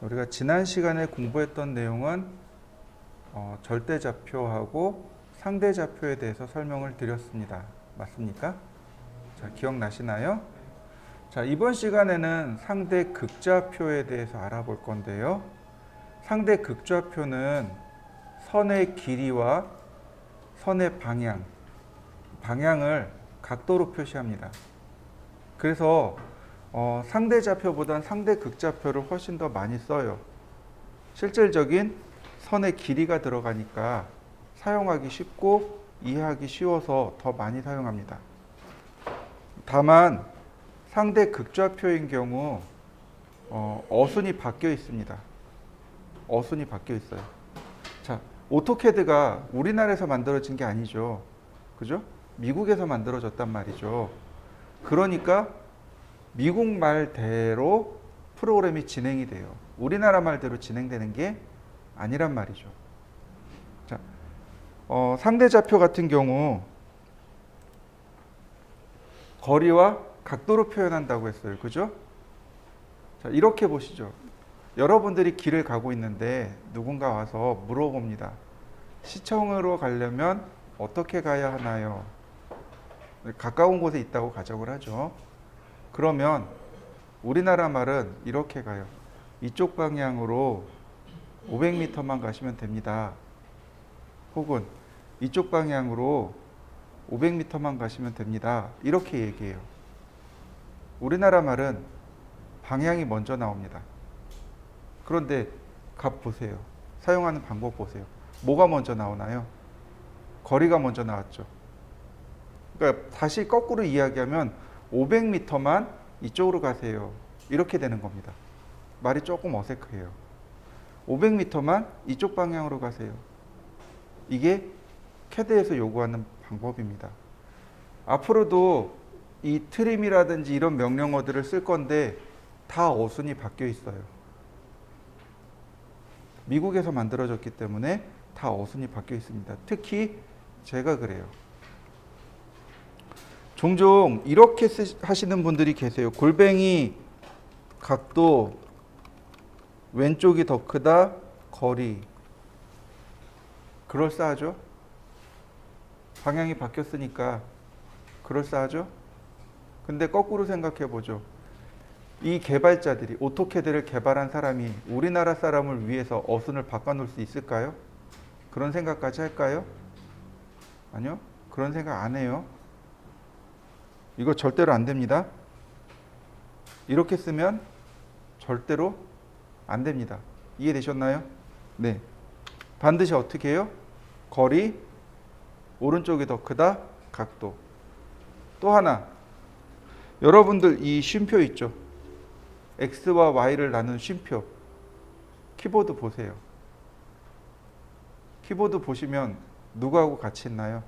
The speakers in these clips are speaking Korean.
우리가 지난 시간에 공부했던 내용은 절대좌표하고 상대좌표에 대해서 설명을 드렸습니다. 맞습니까? 자, 기억나시나요? 자, 이번 시간에는 상대극좌표에 대해서 알아볼 건데요. 상대극좌표는 선의 길이와 선의 방향을 각도로 표시합니다. 그래서 상대좌표보다는 상대극좌표를 훨씬 더 많이 써요. 실질적인 선의 길이가 들어가니까 사용하기 쉽고 이해하기 쉬워서 더 많이 사용합니다. 다만 상대극좌표인 경우 어순이 바뀌어 있습니다. 어순이 바뀌어 있어요. 자, 오토캐드가 우리나라에서 만들어진 게 아니죠. 그죠? 미국에서 만들어졌단 말이죠. 그러니까 미국 말대로 프로그램이 진행이 돼요. 우리나라 말대로 진행되는 게 아니란 말이죠. 자, 상대좌표 같은 경우 거리와 각도로 표현한다고 했어요. 그죠? 자, 이렇게 보시죠. 여러분들이 길을 가고 있는데 누군가 와서 물어봅니다. 시청으로 가려면 어떻게 가야 하나요? 가까운 곳에 있다고 가정을 하죠. 그러면 우리나라 말은 이렇게 가요. 이쪽 방향으로 500m만 가시면 됩니다. 혹은 이쪽 방향으로 500m만 가시면 됩니다. 이렇게 얘기해요. 우리나라 말은 방향이 먼저 나옵니다. 그런데 값 보세요. 사용하는 방법 보세요. 뭐가 먼저 나오나요? 거리가 먼저 나왔죠. 그러니까 다시 거꾸로 이야기하면 500m만 이쪽으로 가세요. 이렇게 되는 겁니다. 말이 조금 어색해요. 500m만 이쪽 방향으로 가세요. 이게 캐드에서 요구하는 방법입니다. 앞으로도 이 트림이라든지 이런 명령어들을 쓸 건데 다 어순이 바뀌어 있어요. 미국에서 만들어졌기 때문에 다 어순이 바뀌어 있습니다. 특히 제가 그래요. 종종 이렇게 하시는 분들이 계세요. 골뱅이 각도 왼쪽이 더 크다 거리. 그럴싸하죠? 방향이 바뀌었으니까 그럴싸하죠? 근데 거꾸로 생각해 보죠. 이 개발자들이 오토캐드를 개발한 사람이 우리나라 사람을 위해서 어순을 바꿔놓을 수 있을까요? 그런 생각까지 할까요? 아니요. 그런 생각 안 해요. 이거 절대로 안 됩니다. 이렇게 쓰면 절대로 안 됩니다. 이해되셨나요? 네. 반드시 어떻게 해요? 거리, 오른쪽이 더 크다, 각도. 또 하나, 여러분들 이 쉼표 있죠? X와 Y를 나눈 쉼표. 키보드 보세요. 키보드 보시면 누구하고 같이 있나요?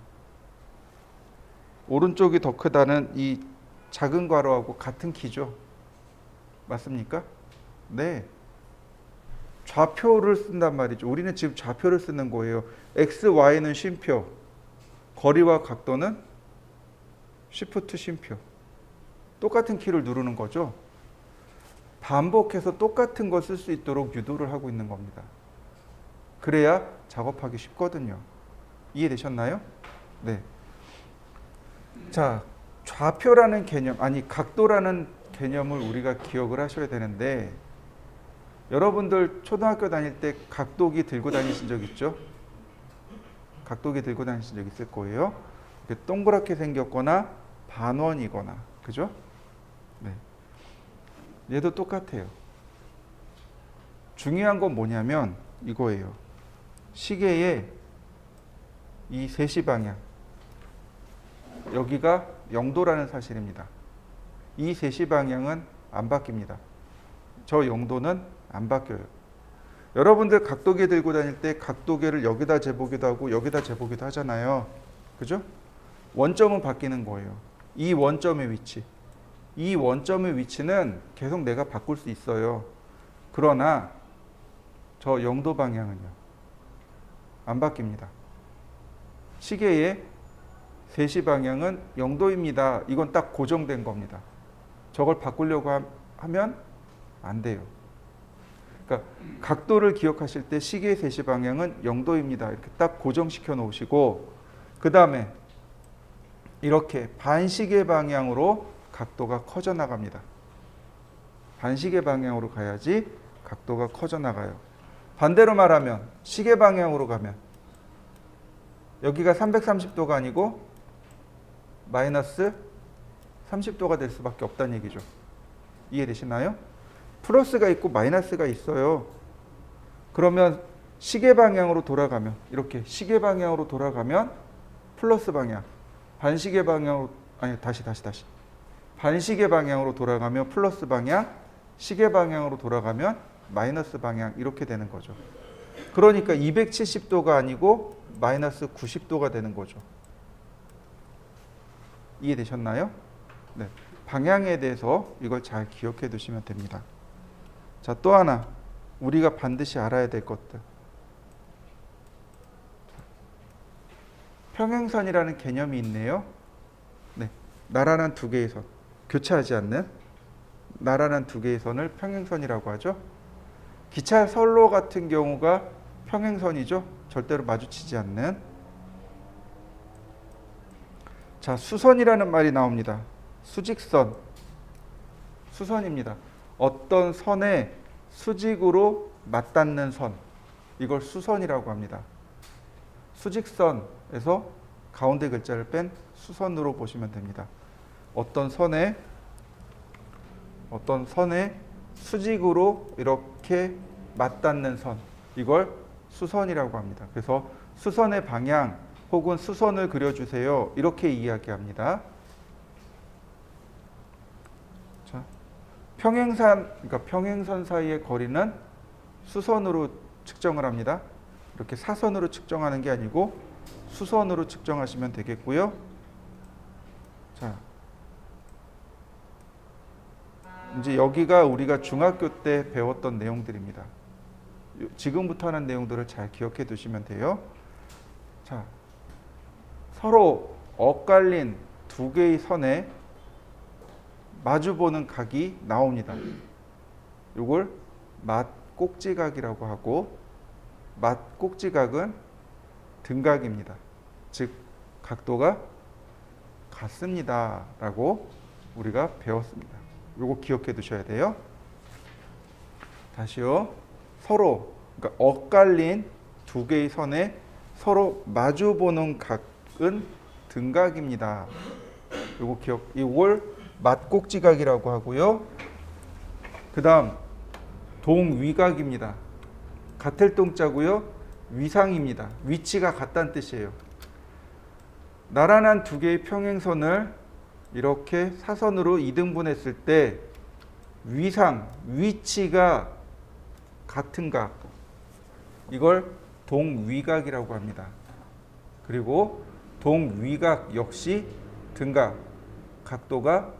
오른쪽이 더 크다는 이 작은 괄호하고 같은 키죠? 맞습니까? 네. 좌표를 쓴단 말이죠. 우리는 지금 좌표를 쓰는 거예요. X, Y는 쉼표. 거리와 각도는 Shift 쉼표. 똑같은 키를 누르는 거죠. 반복해서 똑같은 걸 쓸 수 있도록 유도를 하고 있는 겁니다. 그래야 작업하기 쉽거든요. 이해되셨나요? 네. 자, 좌표라는 개념, 아니 각도라는 개념을 우리가 기억을 하셔야 되는데 여러분들 초등학교 다닐 때 각도기 들고 다니신 적 있죠? 각도기 들고 다니신 적 있을 거예요. 이렇게 동그랗게 생겼거나 반원이거나, 그죠? 네. 얘도 똑같아요. 중요한 건 뭐냐면 이거예요. 시계의 이 3시 방향. 여기가 0도라는 사실입니다. 이 3시 방향은 안 바뀝니다. 저 0도는 안 바뀌어요. 여러분들 각도기 들고 다닐 때 각도기를 여기다 재보기도 하고 여기다 재보기도 하잖아요. 그죠? 원점은 바뀌는 거예요. 이 원점의 위치. 이 원점의 위치는 계속 내가 바꿀 수 있어요. 그러나 저 0도 방향은요. 안 바뀝니다. 시계의 3시 방향은 0도입니다. 이건 딱 고정된 겁니다. 저걸 바꾸려고 하면 안 돼요. 그러니까 각도를 기억하실 때 시계의 세시 방향은 0도입니다. 이렇게 딱 고정시켜 놓으시고 그 다음에 이렇게 반시계 방향으로 각도가 커져 나갑니다. 반시계 방향으로 가야지 각도가 커져 나가요. 반대로 말하면 시계 방향으로 가면 여기가 330도가 아니고 마이너스 30도가 될 수밖에 없다는 얘기죠. 이해되시나요? 플러스가 있고 마이너스가 있어요. 그러면 시계 방향으로 돌아가면 이렇게 시계 방향으로 돌아가면 플러스 방향, 반시계 방향으로 아니 다시 반시계 방향으로 돌아가면 플러스 방향, 시계 방향으로 돌아가면 마이너스 방향 이렇게 되는 거죠. 그러니까 270도가 아니고 마이너스 90도가 되는 거죠. 이해되셨나요? 네. 방향에 대해서 이걸 잘 기억해 두시면 됩니다. 자, 또 하나 우리가 반드시 알아야 될 것들. 평행선이라는 개념이 있네요. 네. 나란한 두 개의 선, 교차하지 않는 나란한 두 개의 선을 평행선이라고 하죠. 기차 선로 같은 경우가 평행선이죠. 절대로 마주치지 않는. 자, 수선이라는 말이 나옵니다. 수직선, 수선입니다. 어떤 선에 수직으로 맞닿는 선, 이걸 수선이라고 합니다. 수직선에서 가운데 글자를 뺀 수선으로 보시면 됩니다. 어떤 선에 수직으로 이렇게 맞닿는 선, 이걸 수선이라고 합니다. 그래서 수선의 방향 혹은 수선을 그려주세요. 이렇게 이야기합니다. 자, 평행선 사이의 거리는 수선으로 측정을 합니다. 이렇게 사선으로 측정하는 게 아니고 수선으로 측정하시면 되겠고요. 자, 이제 여기가 우리가 중학교 때 배웠던 내용들입니다. 지금부터 하는 내용들을 잘 기억해 두시면 돼요. 자, 서로 엇갈린 두 개의 선에 마주보는 각이 나옵니다. 이걸 맞꼭지각이라고 하고, 맞꼭지각은 등각입니다. 즉 각도가 같습니다 라고 우리가 배웠습니다. 이거 기억해 두셔야 돼요. 다시요. 서로, 그러니까 엇갈린 두 개의 선에 서로 마주보는 각은 등각입니다. 이걸 맞꼭지각이라고 하고요. 그 다음 동위각입니다. 같을 동자고요. 위상입니다. 위치가 같다는 뜻이에요. 나란한 두 개의 평행선을 이렇게 사선으로 이등분했을 때 위상, 위치가 같은 각, 이걸 동위각이라고 합니다. 그리고 동위각 역시 등각, 각도가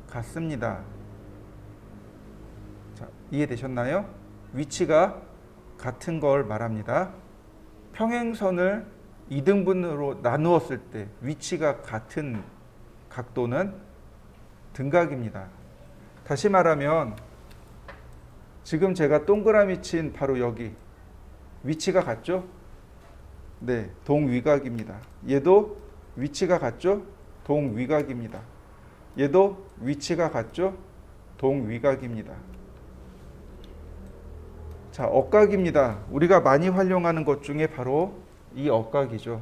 같습니다. 자, 이해되셨나요? 위치가 같은 걸 말합니다. 평행선을 이등분으로 나누었을 때 위치가 같은 각도는 등각입니다. 다시 말하면 지금 제가 동그라미 친 바로 여기 위치가 같죠? 네, 동위각입니다. 얘도 위치가 같죠? 동위각입니다. 얘도 위치가 같죠? 동위각입니다. 자, 엇각입니다. 우리가 많이 활용하는 것 중에 바로 이 엇각이죠.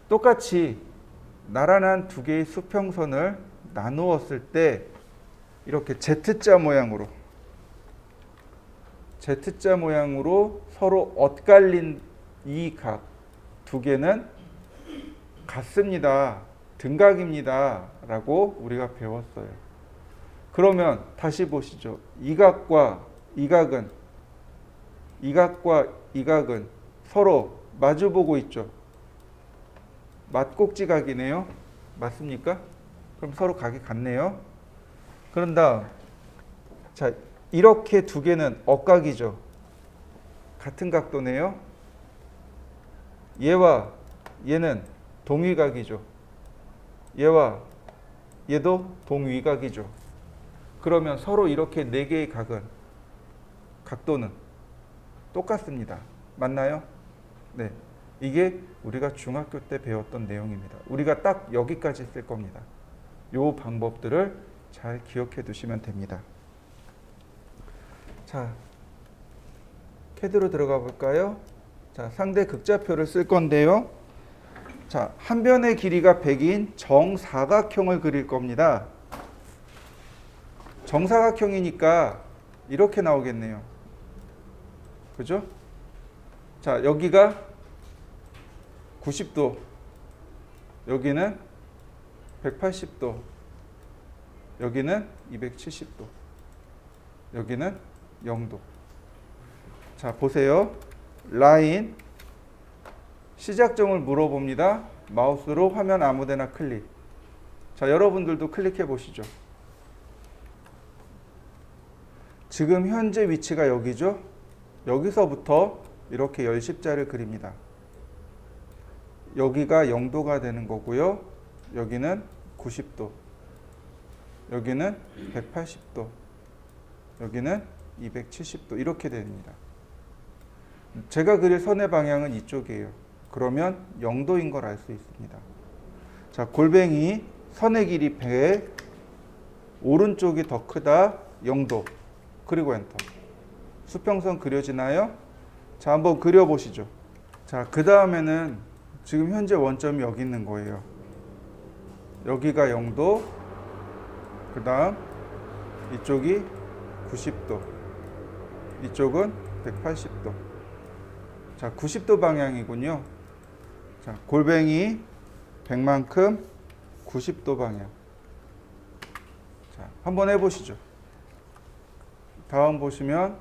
똑같이 나란한 두 개의 수평선을 나누었을 때 이렇게 Z자 모양으로 서로 엇갈린 이 각 두 개는 같습니다. 등각입니다. 라고 우리가 배웠어요. 그러면 다시 보시죠. 이 각과 이 각은 서로 마주보고 있죠. 맞꼭지각이네요. 맞습니까? 그럼 서로 각이 같네요. 그런 다음, 자, 이렇게 두 개는 엇각이죠. 같은 각도네요. 얘와 얘는 동위각이죠. 얘와 얘도 동위각이죠. 그러면 서로 이렇게 네 개의 각은 각도는 똑같습니다. 맞나요? 네. 이게 우리가 중학교 때 배웠던 내용입니다. 우리가 딱 여기까지 쓸 겁니다. 요 방법들을 잘 기억해 두시면 됩니다. 자, 캐드로 들어가 볼까요? 자, 상대 극좌표를 쓸 건데요. 자, 한 변의 길이가 100인 정사각형을 그릴 겁니다. 정사각형이니까 이렇게 나오겠네요. 그죠? 자, 여기가 90도, 여기는 180도, 여기는 270도, 여기는 0도. 자, 보세요. 라인 시작점을 물어봅니다. 마우스로 화면 아무데나 클릭. 자, 여러분들도 클릭해 보시죠. 지금 현재 위치가 여기죠. 여기서부터 이렇게 열십자를 그립니다. 여기가 0도가 되는 거고요. 여기는 90도, 여기는 180도, 여기는 270도 이렇게 됩니다. 제가 그릴 선의 방향은 이쪽이에요. 그러면 0도인 걸 알 수 있습니다. 자, 골뱅이 선의 길이 100, 오른쪽이 더 크다 0도. 그리고 엔터. 수평선 그려지나요? 자, 한번 그려보시죠. 자, 그 다음에는 지금 현재 원점이 여기 있는 거예요. 여기가 0도, 그 다음 이쪽이 90도, 이쪽은 180도. 자, 90도 방향이군요. 자, 골뱅이 100만큼 90도 방향. 자, 한번 해보시죠. 다음 보시면,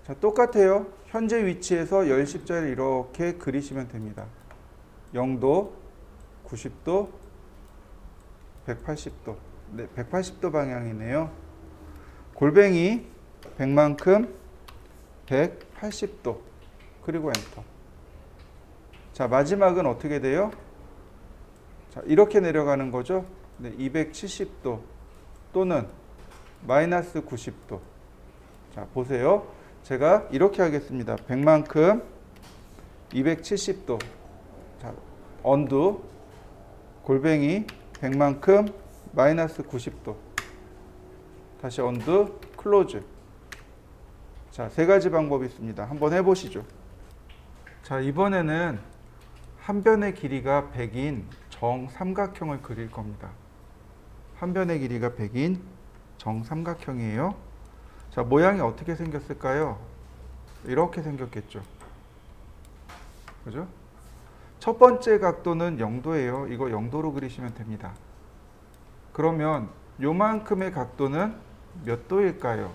자, 똑같아요. 현재 위치에서 열십자를 이렇게 그리시면 됩니다. 0도, 90도, 180도. 네, 180도 방향이네요. 골뱅이 100만큼 180도. 그리고 엔터. 자, 마지막은 어떻게 돼요? 자, 이렇게 내려가는 거죠. 네, 270도 또는 마이너스 90도. 자, 보세요. 제가 이렇게 하겠습니다. 100만큼 270도. 자, 언두. 골뱅이 100만큼 마이너스 90도. 다시 언두, 클로즈. 자, 세 가지 방법이 있습니다. 한번 해보시죠. 자, 이번에는 한 변의 길이가 100인 정삼각형을 그릴 겁니다. 한 변의 길이가 100인 정삼각형이에요. 자, 모양이 어떻게 생겼을까요? 이렇게 생겼겠죠. 그죠? 첫 번째 각도는 0도예요. 이거 0도로 그리시면 됩니다. 그러면 요만큼의 각도는 몇 도일까요?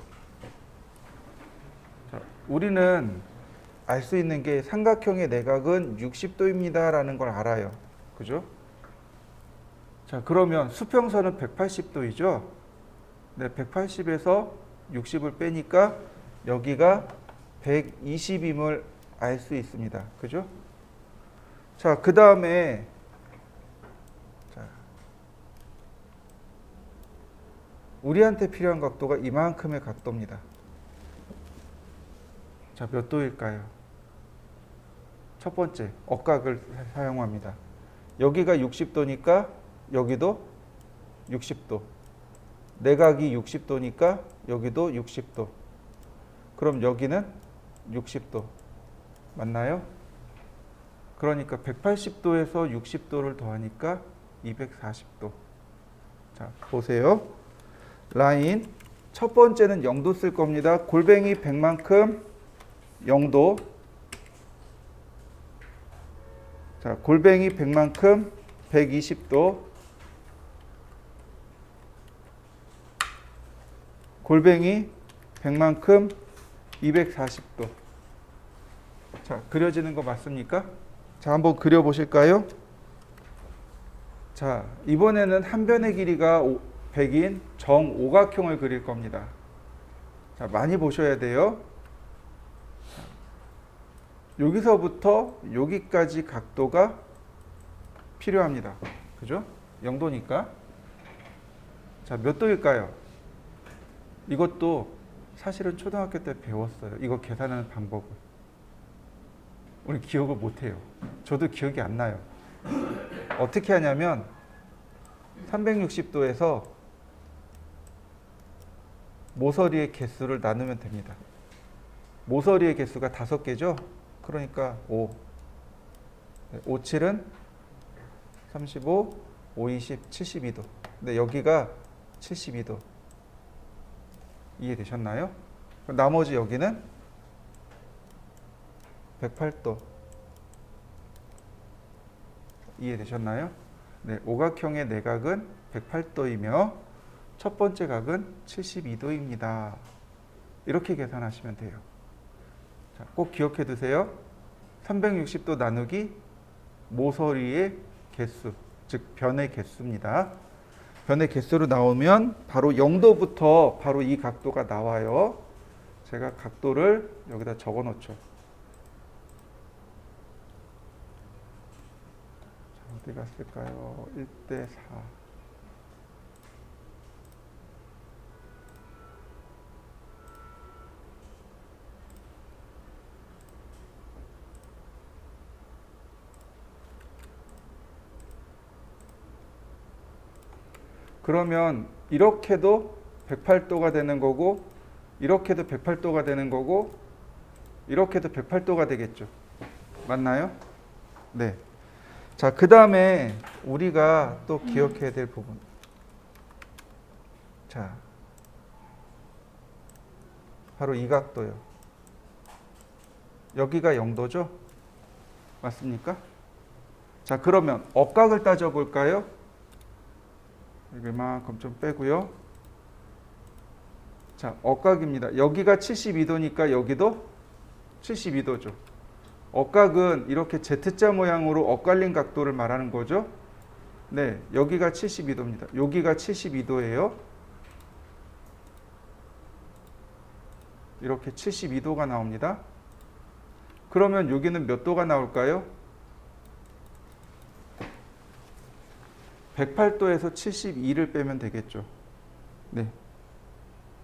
자, 우리는 알 수 있는 게 삼각형의 내각은 60도입니다 라는 걸 알아요. 그죠? 자, 그러면 수평선은 180도이죠? 네, 180에서 60을 빼니까 여기가 120임을 알 수 있습니다. 그죠? 자, 그 다음에 우리한테 필요한 각도가 이만큼의 각도입니다. 자, 몇 도일까요? 첫 번째, 억각을 사용합니다. 여기가 60도니까 여기도 60도. 내각이 60도니까 여기도 60도. 그럼 여기는 60도. 맞나요? 그러니까 180도에서 60도를 더하니까 240도. 자, 보세요. 라인 첫 번째는 0도 쓸 겁니다. 골뱅이 100만큼 0도. 자, 골뱅이 100만큼 120도. 골뱅이 100만큼 240도. 자, 그려지는 거 맞습니까? 자, 한번 그려 보실까요? 자, 이번에는 한 변의 길이가 100인 정오각형을 그릴 겁니다. 자, 많이 보셔야 돼요. 자, 여기서부터 여기까지 각도가 필요합니다. 그죠? 0도니까. 자, 몇 도일까요? 이것도 사실은 초등학교 때 배웠어요. 이거 계산하는 방법을. 우리 기억을 못해요. 저도 기억이 안 나요. 어떻게 하냐면 360도에서 모서리의 개수를 나누면 됩니다. 모서리의 개수가 5개죠? 그러니까 5. 5, 7은 35, 5, 20, 72도. 근데 여기가 72도. 이해되셨나요? 나머지 여기는 108도. 이해되셨나요? 네, 오각형의 내각은 108도이며 첫 번째 각은 72도입니다. 이렇게 계산하시면 돼요. 자, 꼭 기억해 두세요. 360도 나누기 모서리의 개수, 즉 변의 개수입니다. 변의 개수로 나오면 바로 0도부터 바로 이 각도가 나와요. 제가 각도를 여기다 적어 놓죠. 어디 갔을까요? 1대 4. 그러면 이렇게도 108도가 되는 거고 이렇게도 108도가 되는 거고 이렇게도 108도가 되겠죠. 맞나요? 네. 자, 그 다음에 우리가 또 기억해야 될 부분. 자, 바로 이 각도요. 여기가 0도죠? 맞습니까? 자, 그러면 억각을 따져볼까요? 이만큼 좀 빼고요. 자, 억각입니다. 여기가 72도니까 여기도 72도죠. 억각은 이렇게 Z자 모양으로 엇갈린 각도를 말하는 거죠. 네, 여기가 72도입니다. 여기가 72도예요. 이렇게 72도가 나옵니다. 그러면 여기는 몇 도가 나올까요? 108도에서 72를 빼면 되겠죠. 네,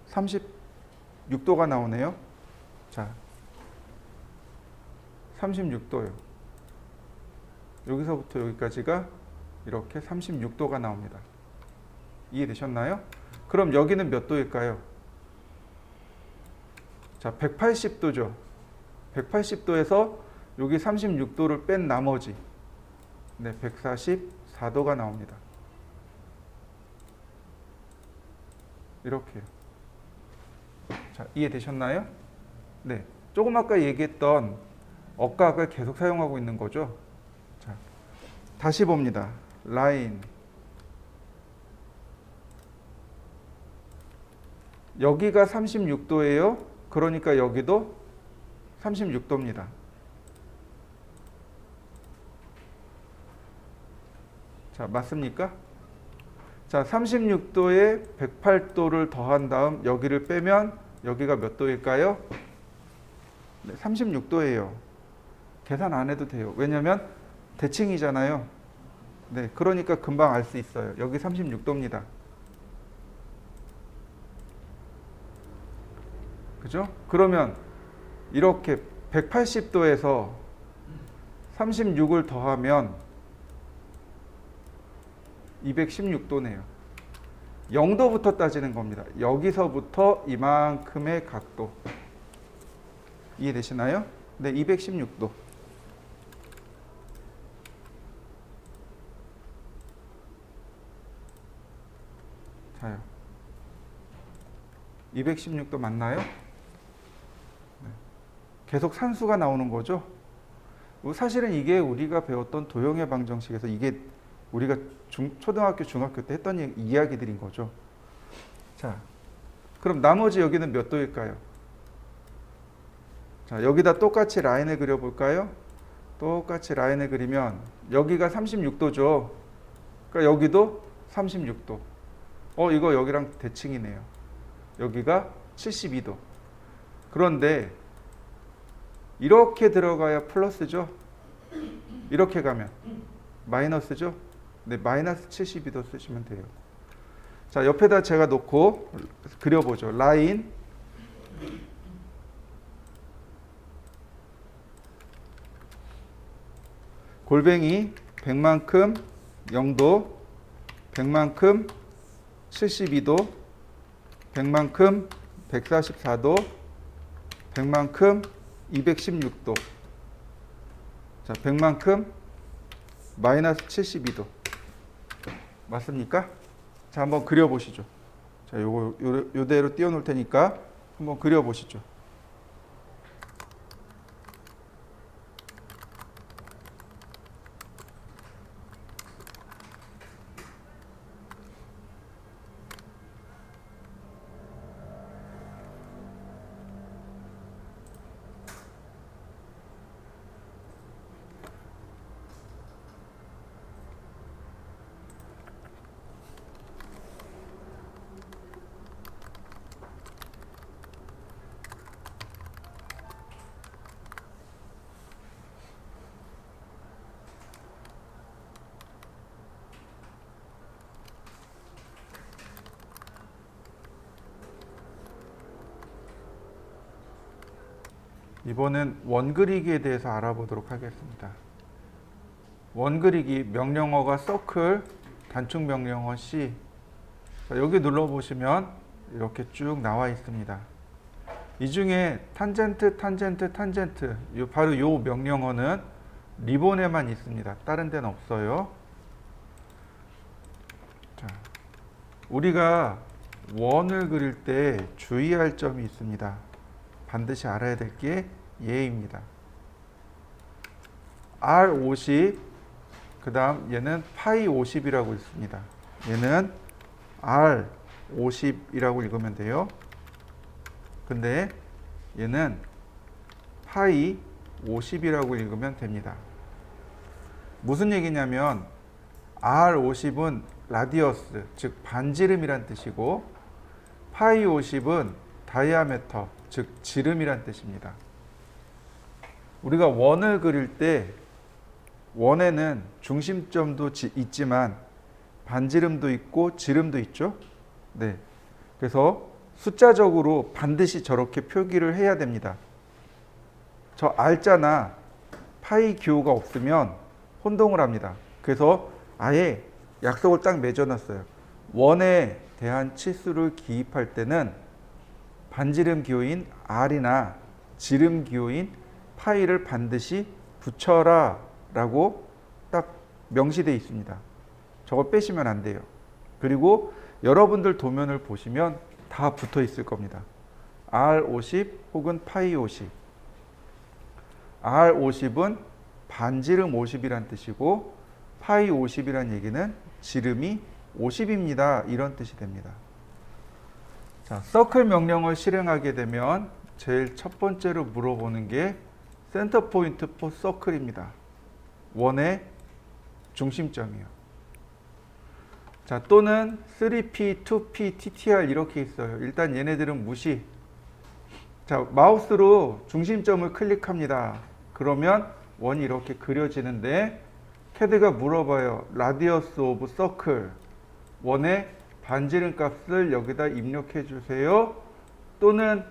36도가 나오네요. 자, 36도요. 여기서부터 여기까지가 이렇게 36도가 나옵니다. 이해되셨나요? 그럼 여기는 몇 도일까요? 자, 180도죠. 180도에서 여기 36도를 뺀 나머지, 네, 144도가 나옵니다. 이렇게요. 자, 이해되셨나요? 네, 조금 아까 얘기했던 억각을 계속 사용하고 있는 거죠. 자, 다시 봅니다. 라인. 여기가 36도예요. 그러니까 여기도 36도입니다. 자, 맞습니까? 자, 36도에 108도를 더한 다음 여기를 빼면 여기가 몇 도일까요? 네, 36도예요. 계산 안 해도 돼요. 왜냐면 대칭이잖아요. 네, 그러니까 금방 알 수 있어요. 여기 36도입니다. 그죠? 그러면 이렇게 180도에서 36을 더하면 216도네요. 0도부터 따지는 겁니다. 여기서부터 이만큼의 각도. 이해되시나요? 네, 216도. 자요. 216도 맞나요? 네. 계속 산수가 나오는 거죠. 사실은 이게 우리가 배웠던 도형의 방정식에서 이게 우리가 초등학교, 중학교 때 했던 이야기들인 거죠. 자, 그럼 나머지 여기는 몇 도일까요? 자, 여기다 똑같이 라인을 그려볼까요? 똑같이 라인을 그리면 여기가 36도죠. 그러니까 여기도 36도. 이거 여기랑 대칭이네요. 여기가 72도. 그런데 이렇게 들어가야 플러스죠. 이렇게 가면 마이너스죠. 네, 마이너스 72도 쓰시면 돼요. 자, 옆에다 제가 놓고 그려보죠. 라인, 골뱅이 100만큼 0도, 100만큼 72도, 100만큼 144도, 100만큼 216도. 자, 100만큼 마이너스 72도. 맞습니까? 자, 한번 그려보시죠. 자, 요대로 띄워놓을 테니까 한번 그려보시죠. 이번엔 원그리기에 대해서 알아보도록 하겠습니다. 원그리기 명령어가 서클, 단축 명령어 C. 자, 여기 눌러보시면 이렇게 쭉 나와 있습니다. 이 중에 탄젠트, 탄젠트, 탄젠트, 바로 이 명령어는 리본에만 있습니다. 다른 데는 없어요. 자, 우리가 원을 그릴 때 주의할 점이 있습니다. 반드시 알아야 될 게 얘입니다. R50, 그 다음 얘는 파이 50이라고 있습니다. 얘는 R50이라고 읽으면 돼요. 근데 얘는 파이 50이라고 읽으면 됩니다. 무슨 얘기냐면 R50은 라디어스, 즉 반지름이란 뜻이고 파이 50은 다이아메터, 즉 지름이란 뜻입니다. 우리가 원을 그릴 때 원에는 중심점도 있지만 반지름도 있고 지름도 있죠. 네. 그래서 숫자적으로 반드시 저렇게 표기를 해야 됩니다. 저 R자나 파이 기호가 없으면 혼동을 합니다. 그래서 아예 약속을 딱 맺어놨어요. 원에 대한 치수를 기입할 때는 반지름 기호인 R이나 지름 기호인 파이를 반드시 붙여라 라고 딱 명시되어 있습니다. 저거 빼시면 안 돼요. 그리고 여러분들 도면을 보시면 다 붙어 있을 겁니다. R50 혹은 파이 50. R50은 반지름 50이란 뜻이고 파이 50이란 얘기는 지름이 50입니다. 이런 뜻이 됩니다. 자, 서클 명령을 실행하게 되면 제일 첫 번째로 물어보는 게 센터 포인트 포 서클입니다. 원의 중심점이요. 자, 또는 3P, 2P, TTR 이렇게 있어요. 일단 얘네들은 무시. 자, 마우스로 중심점을 클릭합니다. 그러면 원이 이렇게 그려지는데 캐드가 물어봐요. 라디어스 오브 서클. 원의 반지름 값을 여기다 입력해 주세요. 또는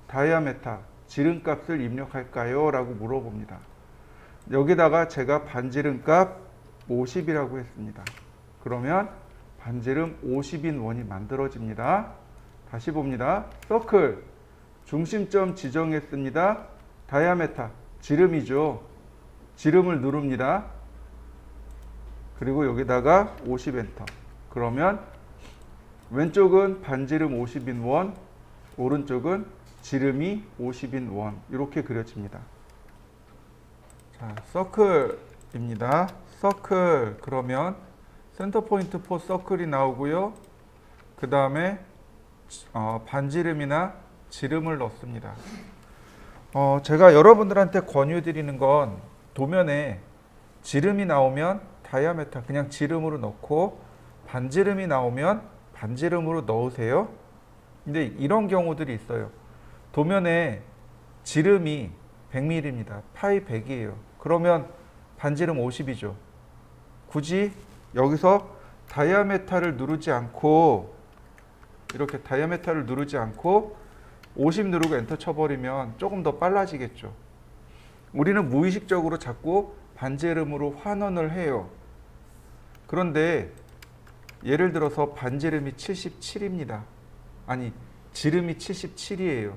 다이아메타, 지름 값을 입력할까요? 라고 물어봅니다. 여기다가 제가 반지름 값 50이라고 했습니다. 그러면 반지름 50인 원이 만들어집니다. 다시 봅니다. 서클, 중심점 지정했습니다. 다이아메타, 지름이죠. 지름을 누릅니다. 그리고 여기다가 50 엔터. 그러면 왼쪽은 반지름 50인 원, 오른쪽은 지름이 50인 원. 이렇게 그려집니다. 자, 서클입니다. 서클. 그러면 센터 포인트 포 서클이 나오고요. 그 다음에 반지름이나 지름을 넣습니다. 제가 여러분들한테 권유드리는 건 도면에 지름이 나오면 다이아메타 그냥 지름으로 넣고 반지름이 나오면 반지름으로 넣으세요. 근데 이런 경우들이 있어요. 도면에 지름이 100mm입니다. 파이 100이에요. 그러면 반지름 50이죠. 굳이 여기서 다이아메타를 누르지 않고 이렇게 다이아메타를 누르지 않고 50 누르고 엔터 쳐버리면 조금 더 빨라지겠죠. 우리는 무의식적으로 자꾸 반지름으로 환원을 해요. 그런데 예를 들어서 반지름이 77입니다. 아니, 지름이 77이에요.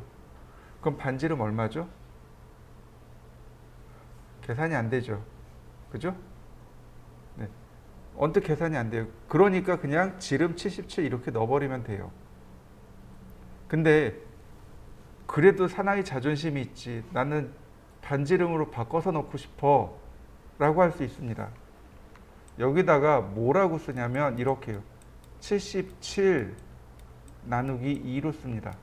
그럼 반지름 얼마죠? 계산이 안 되죠. 그죠? 네. 언뜻 계산이 안 돼요. 그러니까 그냥 지름 77 이렇게 넣어버리면 돼요. 근데 그래도 사나이 자존심이 있지. 나는 반지름으로 바꿔서 넣고 싶어 라고 할 수 있습니다. 여기다가 뭐라고 쓰냐면 이렇게요. 77 나누기 2로 씁니다.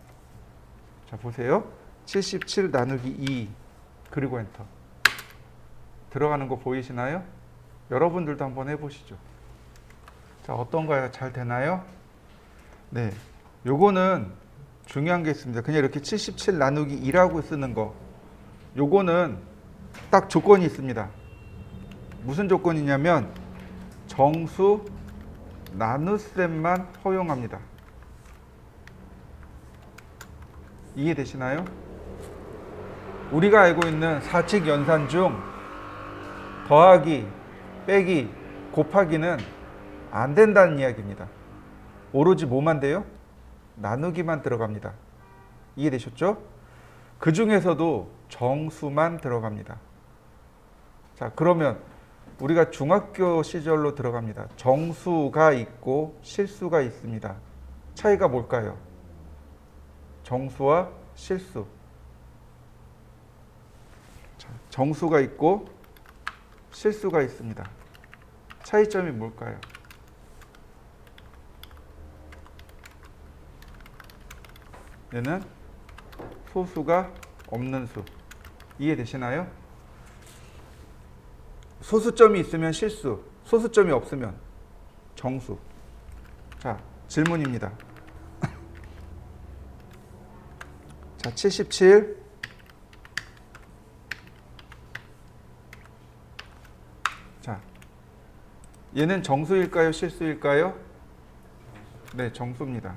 자, 보세요. 77 나누기 2 그리고 엔터. 들어가는 거 보이시나요? 여러분들도 한번 해보시죠. 자, 어떤가요? 잘 되나요? 네, 요거는 중요한 게 있습니다. 그냥 이렇게 77 나누기 2라고 쓰는 거, 요거는 딱 조건이 있습니다. 무슨 조건이냐면 정수 나눗셈만 허용합니다. 이해되시나요? 우리가 알고 있는 사칙 연산 중 더하기, 빼기, 곱하기는 안 된다는 이야기입니다. 오로지 뭐만 돼요? 나누기만 들어갑니다. 이해되셨죠? 그 중에서도 정수만 들어갑니다. 자, 그러면 우리가 중학교 시절로 들어갑니다. 정수가 있고 실수가 있습니다. 차이가 뭘까요? 정수와 실수. 자, 정수가 있고 실수가 있습니다. 차이점이 뭘까요? 얘는 소수가 없는 수. 이해되시나요? 소수점이 있으면 실수, 소수점이 없으면 정수. 자, 질문입니다. 자, 77 자, 얘는 정수일까요? 실수일까요? 네, 정수입니다.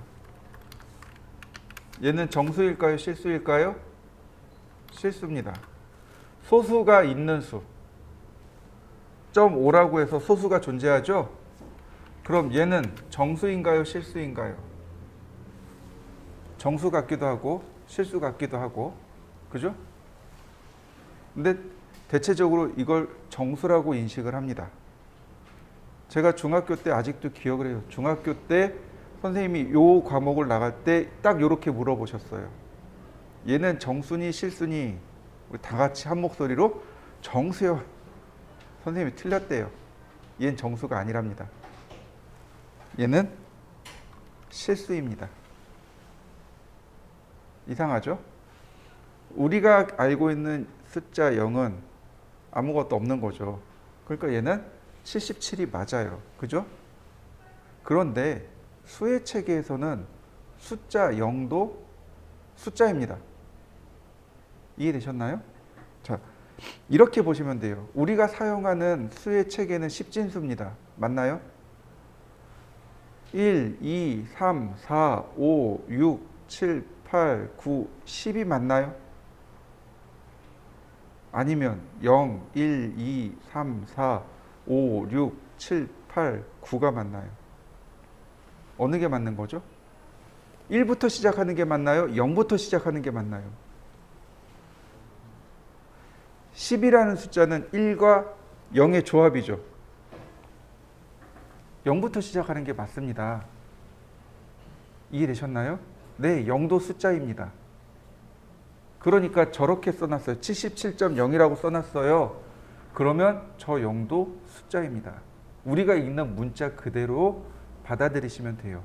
얘는 정수일까요? 실수일까요? 실수입니다. 소수가 있는 수. 0.5라고 해서 소수가 존재하죠? 그럼 얘는 정수인가요? 실수인가요? 정수 같기도 하고 실수 같기도 하고, 그죠? 근데 대체적으로 이걸 정수라고 인식을 합니다. 제가 중학교 때 아직도 기억을 해요. 중학교 때 선생님이 요 과목을 나갈 때 딱 요렇게 물어보셨어요. 얘는 정수니 실수니? 우리 다 같이 한 목소리로 정수요. 선생님이 틀렸대요. 얘는 정수가 아니랍니다. 얘는 실수입니다. 이상하죠? 우리가 알고 있는 숫자 0은 아무것도 없는 거죠. 그러니까 얘는 77이 맞아요. 그죠? 그런데 수의 체계에서는 숫자 0도 숫자입니다. 이해되셨나요? 자, 이렇게 보시면 돼요. 우리가 사용하는 수의 체계는 십진수입니다. 맞나요? 1, 2, 3, 4, 5, 6, 7, 8, 9, 10이 맞나요? 아니면 0, 1, 2, 3, 4, 5, 6, 7, 8, 9가 맞나요? 어느 게 맞는 거죠? 1부터 시작하는 게 맞나요? 0부터 시작하는 게 맞나요? 10이라는 숫자는 1과 0의 조합이죠. 0부터 시작하는 게 맞습니다. 이해되셨나요? 네, 0도 숫자입니다. 그러니까 저렇게 써놨어요. 77.0이라고 써놨어요. 그러면 저 0도 숫자입니다. 우리가 읽는 문자 그대로 받아들이시면 돼요.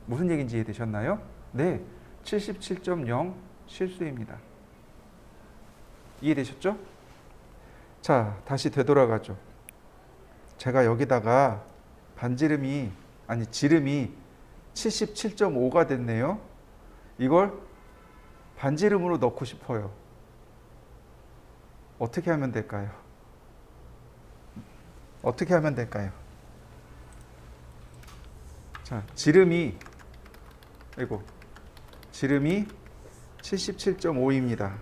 무슨 얘기인지 이해되셨나요? 네, 77.0 실수입니다. 이해되셨죠? 자, 다시 되돌아가죠. 제가 여기다가 반지름이, 아니 지름이 77.5가 됐네요. 이걸 반지름으로 넣고 싶어요. 어떻게 하면 될까요? 어떻게 하면 될까요? 자, 지름이 77.5입니다.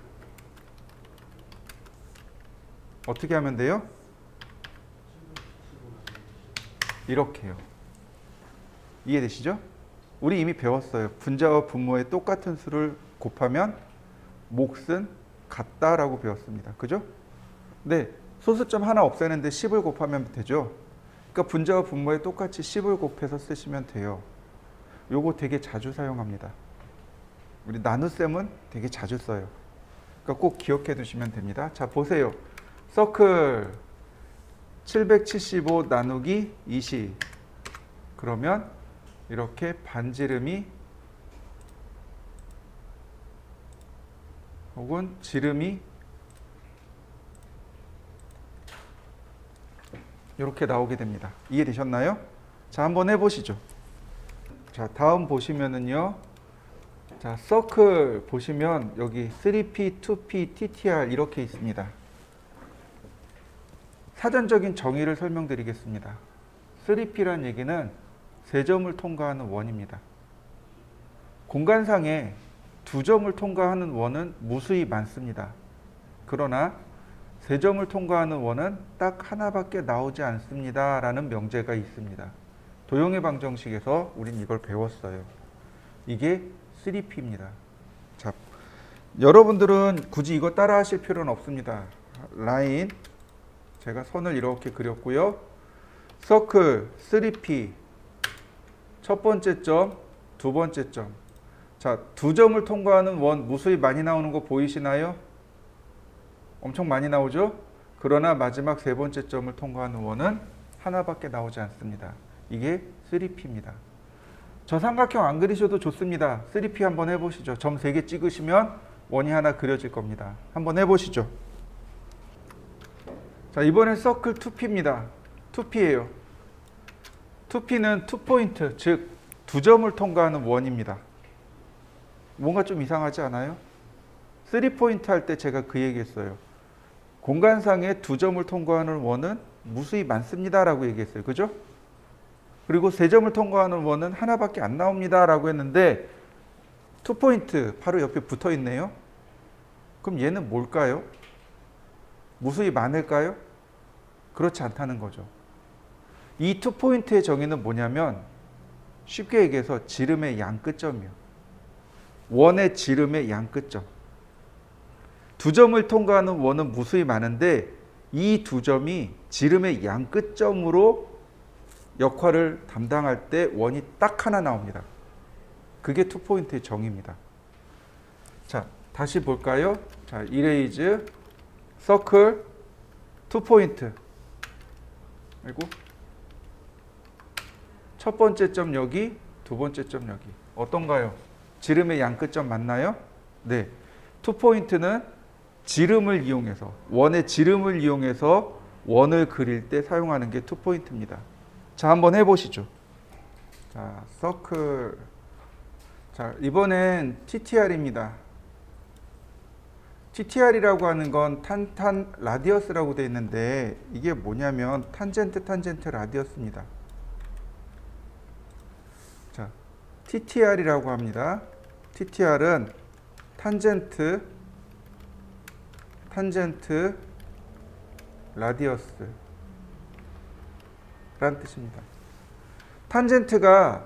어떻게 하면 돼요? 이렇게요. 이해되시죠? 우리 이미 배웠어요. 분자와 분모의 똑같은 수를 곱하면 몫은 같다라고 배웠습니다. 그죠? 네, 소수점 하나 없애는데 10을 곱하면 되죠. 그러니까 분자와 분모에 똑같이 10을 곱해서 쓰시면 돼요. 요거 되게 자주 사용합니다. 우리 나눗셈은 되게 자주 써요. 그러니까 꼭 기억해 두시면 됩니다. 자, 보세요. 서클 775 나누기 20. 그러면 이렇게 반지름이 혹은 지름이 이렇게 나오게 됩니다. 이해되셨나요? 자, 한번 해보시죠. 자, 다음 보시면은요. 자, 서클 보시면 여기 3P, 2P, TTR 이렇게 있습니다. 사전적인 정의를 설명드리겠습니다. 3P란 얘기는 세 점을 통과하는 원입니다. 공간상에 두 점을 통과하는 원은 무수히 많습니다. 그러나 세 점을 통과하는 원은 딱 하나밖에 나오지 않습니다. 라는 명제가 있습니다. 도형의 방정식에서 우린 이걸 배웠어요. 이게 3P입니다. 자, 여러분들은 굳이 이거 따라 하실 필요는 없습니다. 라인, 제가 선을 이렇게 그렸고요. 서클 3P, 첫 번째 점, 두 번째 점. 자, 두 점을 통과하는 원 무수히 많이 나오는 거 보이시나요? 엄청 많이 나오죠? 그러나 마지막 세 번째 점을 통과하는 원은 하나밖에 나오지 않습니다. 이게 3P입니다. 저 삼각형 안 그리셔도 좋습니다. 3P 한번 해보시죠. 점 3개 찍으시면 원이 하나 그려질 겁니다. 한번 해보시죠. 자, 이번엔 서클 2P입니다. 2P예요. 2P는 2포인트, 즉 두 점을 통과하는 원입니다. 뭔가 좀 이상하지 않아요? 3포인트 할 때 제가 그 얘기했어요. 공간상에 두 점을 통과하는 원은 무수히 많습니다 라고 얘기했어요. 그죠? 그리고 세 점을 통과하는 원은 하나밖에 안 나옵니다 라고 했는데 2포인트 바로 옆에 붙어 있네요. 그럼 얘는 뭘까요? 무수히 많을까요? 그렇지 않다는 거죠. 이 2포인트의 정의는 뭐냐면 쉽게 얘기해서 지름의 양끝점이요. 원의 지름의 양끝점. 두 점을 통과하는 원은 무수히 많은데 이 두 점이 지름의 양끝점으로 역할을 담당할 때 원이 딱 하나 나옵니다. 그게 2포인트의 정의입니다. 자, 다시 볼까요? 자, 이레이즈 서클 2포인트. 그리고 첫 번째 점 여기, 두 번째 점 여기. 어떤가요? 지름의 양끝점 맞나요? 네. 2포인트는 지름을 이용해서, 원의 지름을 이용해서 원을 그릴 때 사용하는 게 2포인트입니다. 자, 한번 해보시죠. 자, 서클. 자, 이번엔 TTR입니다. TTR이라고 하는 건 탄탄 라디어스라고 되어 있는데 이게 뭐냐면 탄젠트 라디어스입니다. 자, TTR이라고 합니다. TTR은 탄젠트 라디어스 라는 뜻입니다. 탄젠트가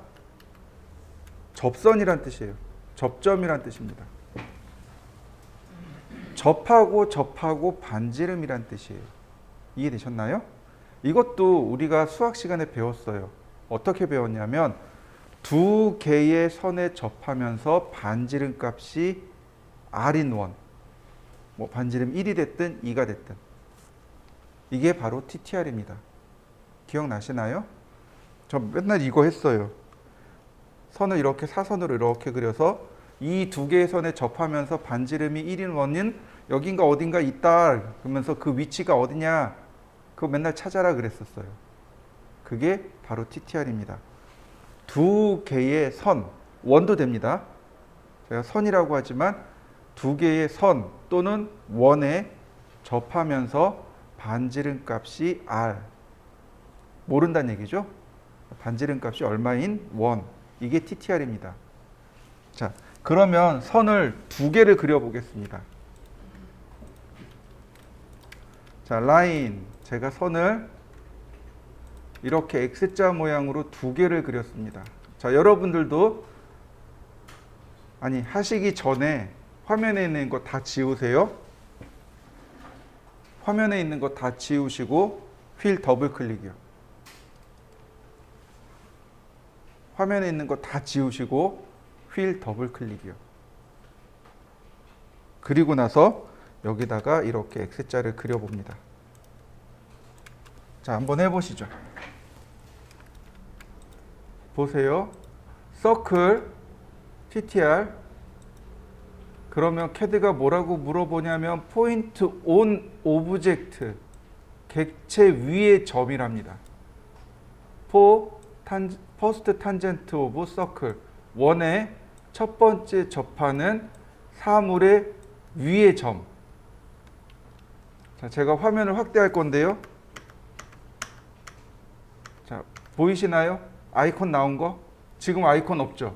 접선이란 뜻이에요. 접점이란 뜻입니다. 접하고 반지름이란 뜻이에요. 이해되셨나요? 이것도 우리가 수학 시간에 배웠어요. 어떻게 배웠냐면 두 개의 선에 접하면서 반지름 값이 R인 원, 뭐 반지름 1이 됐든 2가 됐든 이게 바로 TTR입니다. 기억나시나요? 저 맨날 이거 했어요. 선을 이렇게 사선으로 이렇게 그려서 이 두 개의 선에 접하면서 반지름이 1인 원인 여긴가 어딘가 있다 그러면서 그 위치가 어디냐 그거 맨날 찾아라 그랬었어요. 그게 바로 TTR입니다. 두 개의 선, 원도 됩니다. 제가 선이라고 하지만 두 개의 선 또는 원에 접하면서 반지름 값이 R 모른다는 얘기죠. 반지름 값이 얼마인 원, 이게 TTR입니다. 자, 그러면 선을 두 개를 그려보겠습니다. 자, 라인. 제가 선을 이렇게 X자 모양으로 두 개를 그렸습니다. 자, 여러분들도 하시기 전에 화면에 있는 거 다 지우세요. 화면에 있는 거 다 지우시고 휠 더블 클릭이요. 화면에 있는 거 다 지우시고 휠 더블 클릭이요. 그리고 나서 여기다가 이렇게 X자를 그려봅니다. 자, 한번 해보시죠. 보세요. 서클 TTR. 그러면 CAD가 뭐라고 물어보냐면 포인트 온 오브젝트, 객체 위의 점이랍니다. 퍼스트 탄젠트 오브 서클, 원의 첫 번째 접하는 사물의 위의 점. 자, 제가 화면을 확대할 건데요. 자, 보이시나요? 아이콘 나온 거? 지금 아이콘 없죠?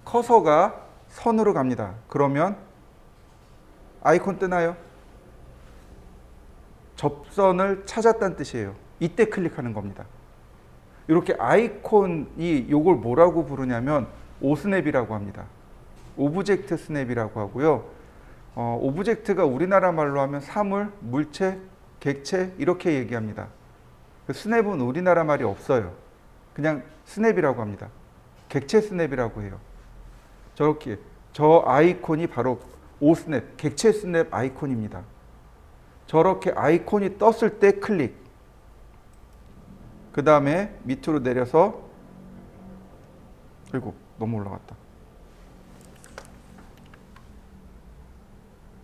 커서가 선으로 갑니다. 그러면 아이콘 뜨나요? 접선을 찾았다는 뜻이에요. 이때 클릭하는 겁니다. 이렇게 아이콘이 요걸 뭐라고 부르냐면 오스냅이라고 합니다. 오브젝트 스냅이라고 하고요. 오브젝트가 우리나라 말로 하면 사물, 물체, 객체 이렇게 얘기합니다. 그 스냅은 우리나라 말이 없어요. 그냥 스냅이라고 합니다. 객체 스냅이라고 해요. 저렇게 저 아이콘이 바로 오스냅, 객체 스냅 아이콘입니다. 저렇게 아이콘이 떴을 때 클릭. 그 다음에 밑으로 내려서, 아이고 너무 올라갔다.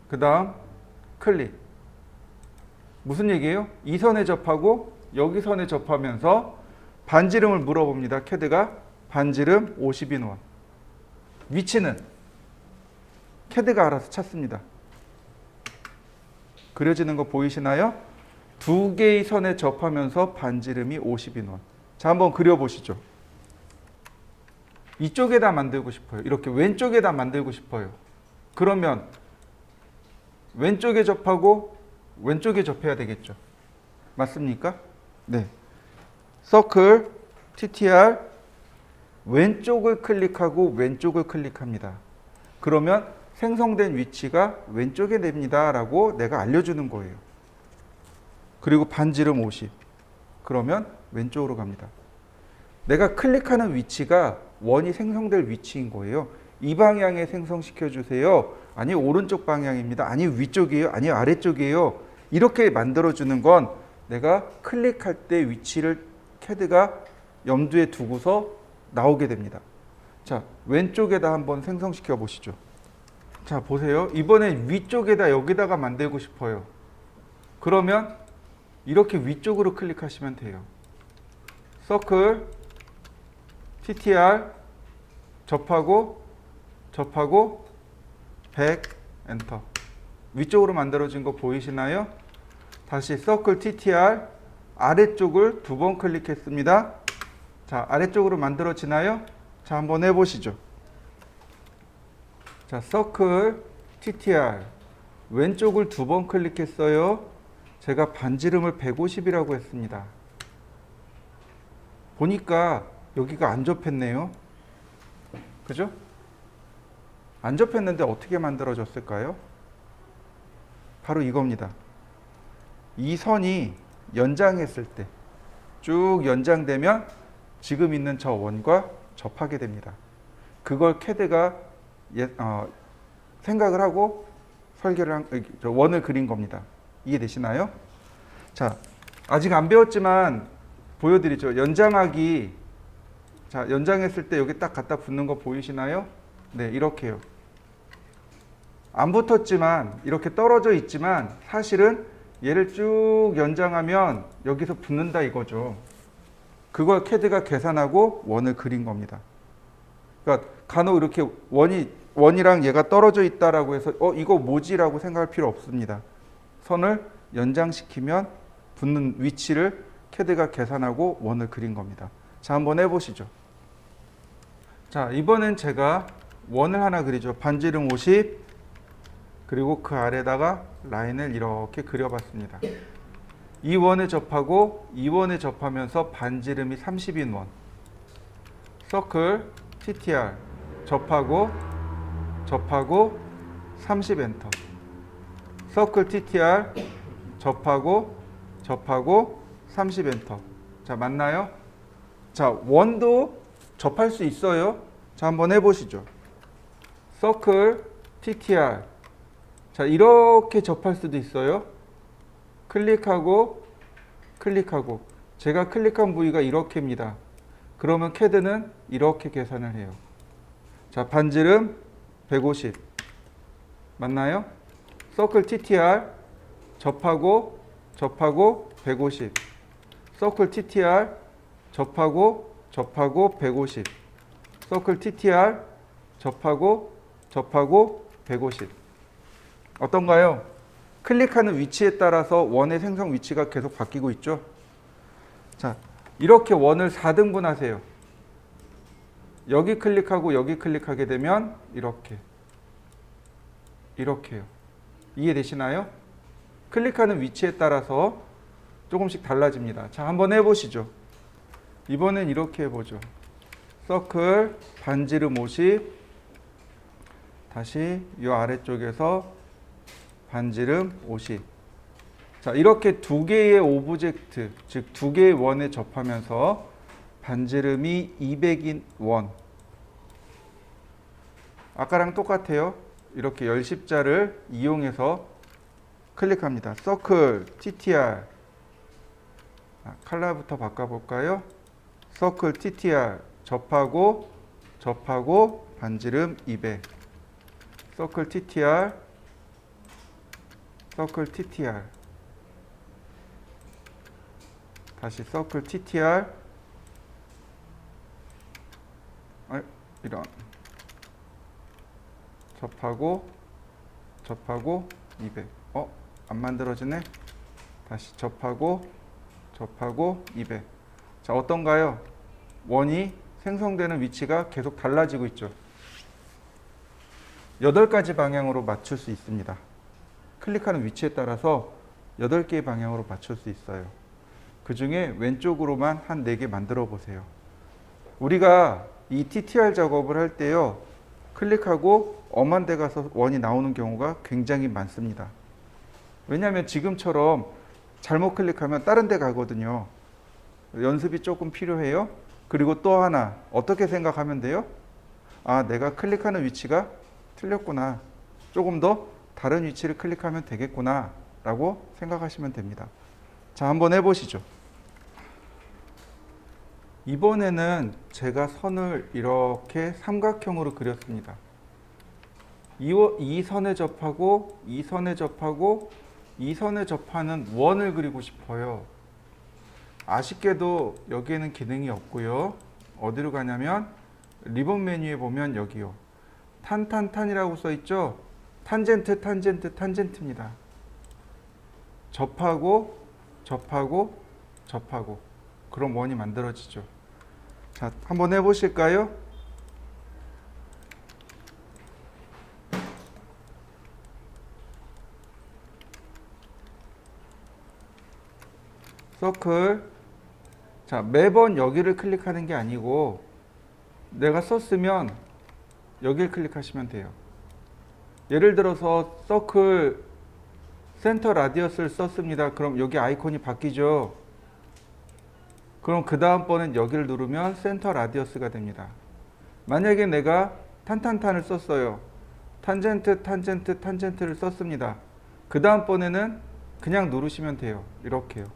그 다음 클릭. 무슨 얘기예요? 이 선에 접하고 여기 선에 접하면서 반지름을 물어봅니다. CAD가 반지름 50인원. 위치는 CAD가 알아서 찾습니다. 그려지는 거 보이시나요? 두 개의 선에 접하면서 반지름이 50인원. 자, 한번 그려보시죠. 이쪽에다 만들고 싶어요. 이렇게 왼쪽에다 만들고 싶어요. 그러면 왼쪽에 접하고 왼쪽에 접해야 되겠죠. 맞습니까? 네. 서클 TTR 왼쪽을 클릭하고 왼쪽을 클릭합니다. 그러면 생성된 위치가 왼쪽에 됩니다 라고 내가 알려주는 거예요. 그리고 반지름 50. 그러면 왼쪽으로 갑니다. 내가 클릭하는 위치가 원이 생성될 위치인 거예요. 이 방향에 생성시켜 주세요. 아니 오른쪽 방향입니다. 아니 위쪽이에요. 아니 아래쪽이에요. 이렇게 만들어주는 건 내가 클릭할 때 위치를 CAD가 염두에 두고서 나오게 됩니다. 자, 왼쪽에다 한번 생성시켜 보시죠. 자, 보세요. 이번엔 위쪽에다 여기다가 만들고 싶어요. 그러면 이렇게 위쪽으로 클릭하시면 돼요. 서클 TTR 접하고 100 엔터. 위쪽으로 만들어진 거 보이시나요? 다시 서클 TTR 아래쪽을 두 번 클릭했습니다. 자, 아래쪽으로 만들어지나요? 자, 한번 해보시죠. 자, 서클 TTR 왼쪽을 두 번 클릭했어요. 제가 반지름을 150이라고 했습니다. 보니까 여기가 안 접했네요. 그죠? 안 접했는데 어떻게 만들어졌을까요? 바로 이겁니다. 이 선이 연장했을 때 쭉 연장되면 지금 있는 저 원과 접하게 됩니다. 그걸 CAD가 생각을 하고 설계를 원을 그린 겁니다. 이해되시나요? 자, 아직 안 배웠지만 보여드리죠. 연장하기. 자, 연장했을 때 여기 딱 갖다 붙는 거 보이시나요? 네, 이렇게요. 안 붙었지만 이렇게 떨어져 있지만 사실은 얘를 쭉 연장하면 여기서 붙는다 이거죠. 그걸 CAD가 계산하고 원을 그린 겁니다. 그러니까 간혹 이렇게 원이랑 얘가 떨어져 있다라고 해서 이거 뭐지라고 생각할 필요 없습니다. 선을 연장시키면 붙는 위치를 CAD가 계산하고 원을 그린 겁니다. 자, 한번 해보시죠. 자, 이번엔 제가 원을 하나 그리죠. 반지름 50, 그리고 그 아래다가 라인을 이렇게 그려봤습니다. 이 원에 접하고 이 원에 접하면서 반지름이 30인 원. 서클 TTR 접하고 30 엔터. 서클 TTR 접하고 30 엔터. 자, 맞나요? 자, 원도 접할 수 있어요. 자, 한번 해보시죠. 서클 TTR. 자, 이렇게 접할 수도 있어요. 클릭하고 제가 클릭한 부위가 이렇게입니다. 그러면 CAD는 이렇게 계산을 해요. 자, 반지름 150 맞나요? 서클 TTR 접하고 150. 서클 TTR 접하고 150. 서클 TTR 접하고 150. 어떤가요? 클릭하는 위치에 따라서 원의 생성 위치가 계속 바뀌고 있죠. 자, 이렇게 원을 4등분 하세요. 여기 클릭하고 여기 클릭하게 되면 이렇게요. 이해되시나요? 클릭하는 위치에 따라서 조금씩 달라집니다. 자, 한번 해보시죠. 이번엔 이렇게 해보죠. 서클 반지름 50, 다시 이 아래쪽에서 반지름 50. 자, 이렇게 두 개의 오브젝트, 즉 두 개의 원에 접하면서 반지름이 200인 원. 아까랑 똑같아요. 이렇게 열십자를 이용해서 클릭합니다. 서클 TTR. 컬러부터 바꿔볼까요? 서클 TTR 접하고 반지름 200. 서클 TTR 다시 서클 TTR 이런 접하고 200. 안 만들어지네. 다시 접하고 200. 자, 어떤가요? 원이 생성되는 위치가 계속 달라지고 있죠. 8가지 방향으로 맞출 수 있습니다. 클릭하는 위치에 따라서 8개의 방향으로 맞출 수 있어요. 그 중에 왼쪽으로만 한 4개 만들어 보세요. 우리가 이 TTR 작업을 할 때요, 클릭하고 엄한 데 가서 원이 나오는 경우가 굉장히 많습니다. 왜냐하면 지금처럼 잘못 클릭하면 다른 데 가거든요. 연습이 조금 필요해요. 그리고 또 하나, 어떻게 생각하면 돼요? 아, 내가 클릭하는 위치가 틀렸구나. 조금 더 다른 위치를 클릭하면 되겠구나 라고 생각하시면 됩니다. 자, 한번 해보시죠. 이번에는 제가 선을 이렇게 삼각형으로 그렸습니다. 이 선에 접하고 이 선에 접하고 이 선에 접하는 원을 그리고 싶어요. 아쉽게도 여기에는 기능이 없고요. 어디로 가냐면 리본 메뉴에 보면 여기요. 탄이라고 써 있죠. 탄젠트입니다. 접하고 그럼 원이 만들어지죠. 자, 한번 해보실까요? 서클. 자, 매번 여기를 클릭하는 게 아니고 내가 썼으면 여기를 클릭하시면 돼요. 예를 들어서 서클 센터 라디어스를 썼습니다. 그럼 여기 아이콘이 바뀌죠. 그럼 그 다음번엔 여기를 누르면 센터 라디어스가 됩니다. 만약에 내가 탄을 썼어요. 탄젠트를 썼습니다. 그 다음번에는 그냥 누르시면 돼요. 이렇게요.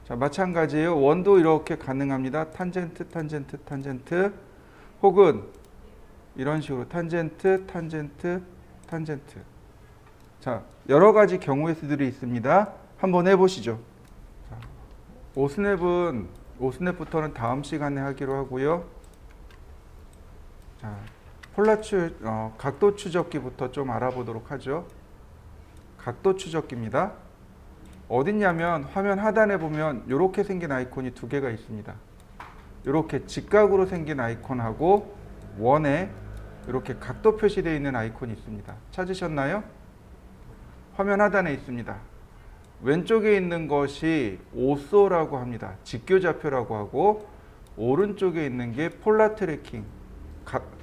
자, 마찬가지예요. 원도 이렇게 가능합니다. 탄젠트 혹은 이런 식으로 탄젠트. 자, 여러 가지 경우의 수들이 있습니다. 한번 해보시죠. 자, 오스냅부터는 다음 시간에 하기로 하고요. 자, 각도 추적기부터 좀 알아보도록 하죠. 각도 추적기입니다. 어딨냐면 화면 하단에 보면 이렇게 생긴 아이콘이 2개가 있습니다. 이렇게 직각으로 생긴 아이콘하고 원에 이렇게 각도 표시되어 있는 아이콘이 있습니다. 찾으셨나요? 화면 하단에 있습니다. 왼쪽에 있는 것이 오소라고 합니다. 직교좌표라고 하고 오른쪽에 있는 게 폴라 트래킹,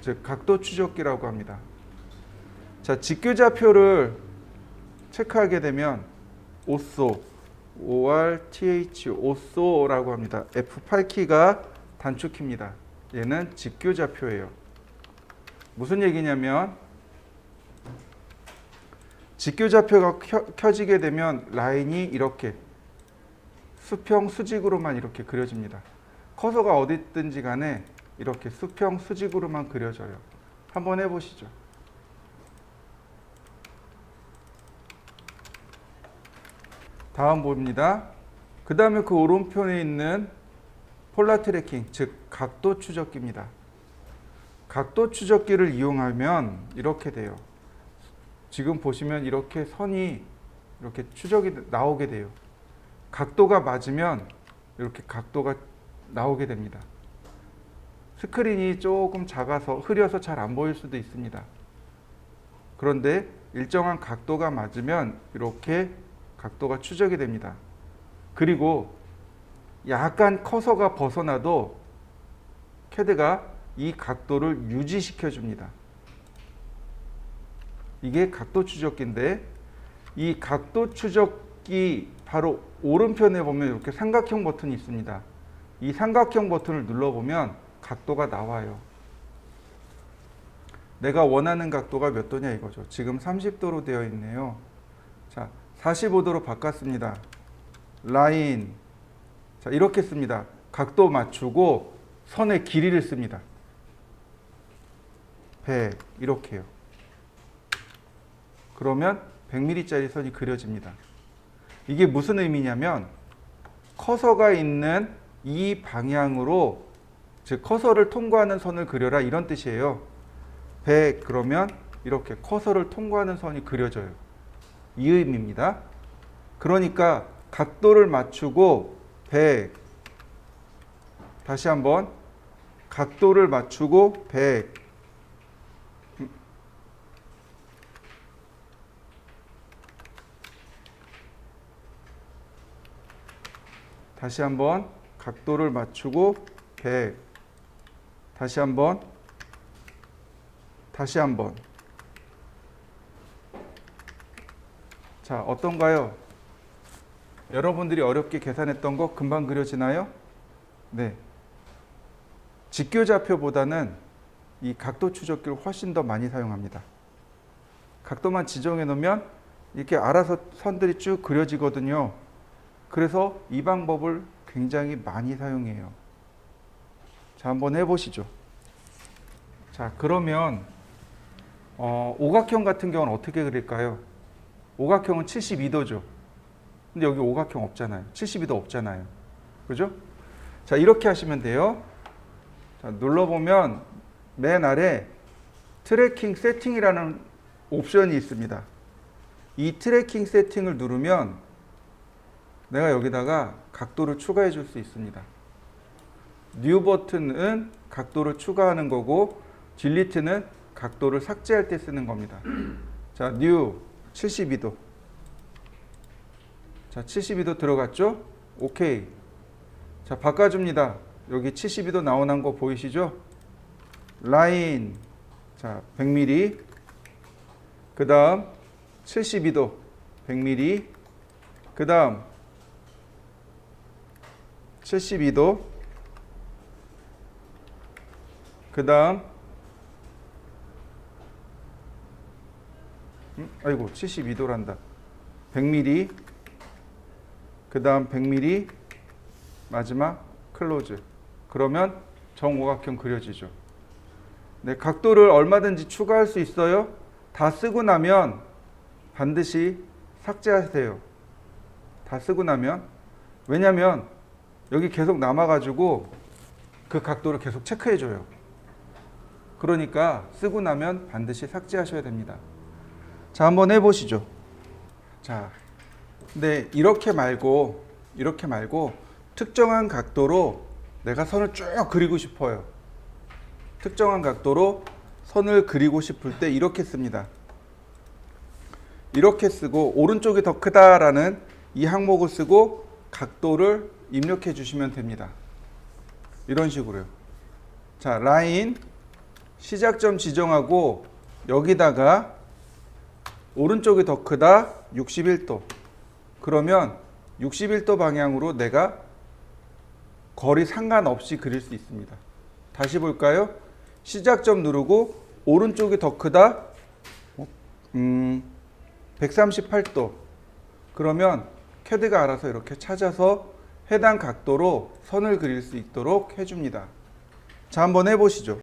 즉 각도 추적기라고 합니다. 자, 직교좌표를 체크하게 되면 오소, ORTH, 오소라고 합니다. F8키가 단축키입니다. 얘는 직교좌표예요. 무슨 얘기냐면 직교좌표가 켜지게 되면 라인이 이렇게 수평 수직으로만 이렇게 그려집니다. 커서가 어디 있든지 간에 이렇게 수평 수직으로만 그려져요. 한번 해보시죠. 다음 봅니다. 그 다음에 그 오른편에 있는 폴라 트래킹, 즉 각도 추적기입니다. 각도 추적기를 이용하면 이렇게 돼요. 지금 보시면 이렇게 선이 이렇게 추적이 나오게 돼요. 각도가 맞으면 이렇게 각도가 나오게 됩니다. 스크린이 조금 작아서 흐려서 잘 안 보일 수도 있습니다. 그런데 일정한 각도가 맞으면 이렇게 각도가 추적이 됩니다. 그리고 약간 커서가 벗어나도 CAD가 이 각도를 유지시켜 줍니다. 이게 각도 추적기인데 이 각도 추적기 바로 오른편에 보면 이렇게 삼각형 버튼이 있습니다. 이 삼각형 버튼을 눌러보면 각도가 나와요. 내가 원하는 각도가 몇 도냐 이거죠. 지금 30도로 되어 있네요. 자, 45도로 바꿨습니다. 라인. 자, 이렇게 씁니다. 각도 맞추고 선의 길이를 씁니다. 100 이렇게요. 그러면 100mm짜리 선이 그려집니다. 이게 무슨 의미냐면 커서가 있는 이 방향으로, 즉 커서를 통과하는 선을 그려라 이런 뜻이에요. 100 그러면 이렇게 커서를 통과하는 선이 그려져요. 이 의미입니다. 그러니까 각도를 맞추고 100, 다시 한번 각도를 맞추고 100, 다시 한번 각도를 맞추고 100, 다시 한번, 다시 한번. 자, 어떤가요? 여러분들이 어렵게 계산했던 거 금방 그려지나요? 네. 직교좌표보다는 이 각도 추적기를 훨씬 더 많이 사용합니다. 각도만 지정해 놓으면 이렇게 알아서 선들이 쭉 그려지거든요. 그래서 이 방법을 굉장히 많이 사용해요. 자, 한번 해보시죠. 자, 그러면 오각형 같은 경우는 어떻게 그릴까요? 오각형은 72도죠. 근데 여기 오각형 없잖아요. 72도 없잖아요. 그죠? 자, 이렇게 하시면 돼요. 자, 눌러보면 맨 아래 트래킹 세팅이라는 옵션이 있습니다. 이 트래킹 세팅을 누르면 내가 여기다가 각도를 추가해 줄 수 있습니다. 뉴 버튼은 각도를 추가하는 거고 딜리트는 각도를 삭제할 때 쓰는 겁니다. 자, 뉴 72도. 자, 72도 들어갔죠? 오케이. 자, 바꿔줍니다. 여기 72도 나오는 거 보이시죠? 라인. 자, 100mm. 그 다음 72도 100mm. 그 다음 72도. 그 다음 아이고 72도란다. 100mm. 그 다음 100mm. 마지막 클로즈. 그러면 정오각형 그려지죠. 네, 각도를 얼마든지 추가할 수 있어요. 다 쓰고 나면 반드시 삭제하세요. 다 쓰고 나면. 왜냐면 여기 계속 남아가지고 그 각도를 계속 체크해줘요. 그러니까 쓰고 나면 반드시 삭제하셔야 됩니다. 자, 한번 해보시죠. 자, 근데 이렇게 말고 특정한 각도로 내가 선을 쭉 그리고 싶어요. 특정한 각도로 선을 그리고 싶을 때 이렇게 씁니다. 이렇게 쓰고 오른쪽이 더 크다라는 이 항목을 쓰고 각도를 입력해 주시면 됩니다. 이런 식으로요. 자, 라인 시작점 지정하고 여기다가 오른쪽이 더 크다 61도. 그러면 61도 방향으로 내가 거리 상관없이 그릴 수 있습니다. 다시 볼까요? 시작점 누르고 오른쪽이 더 크다 138도. 그러면 CAD가 알아서 이렇게 찾아서 해당 각도로 선을 그릴 수 있도록 해줍니다. 자, 한번 해보시죠.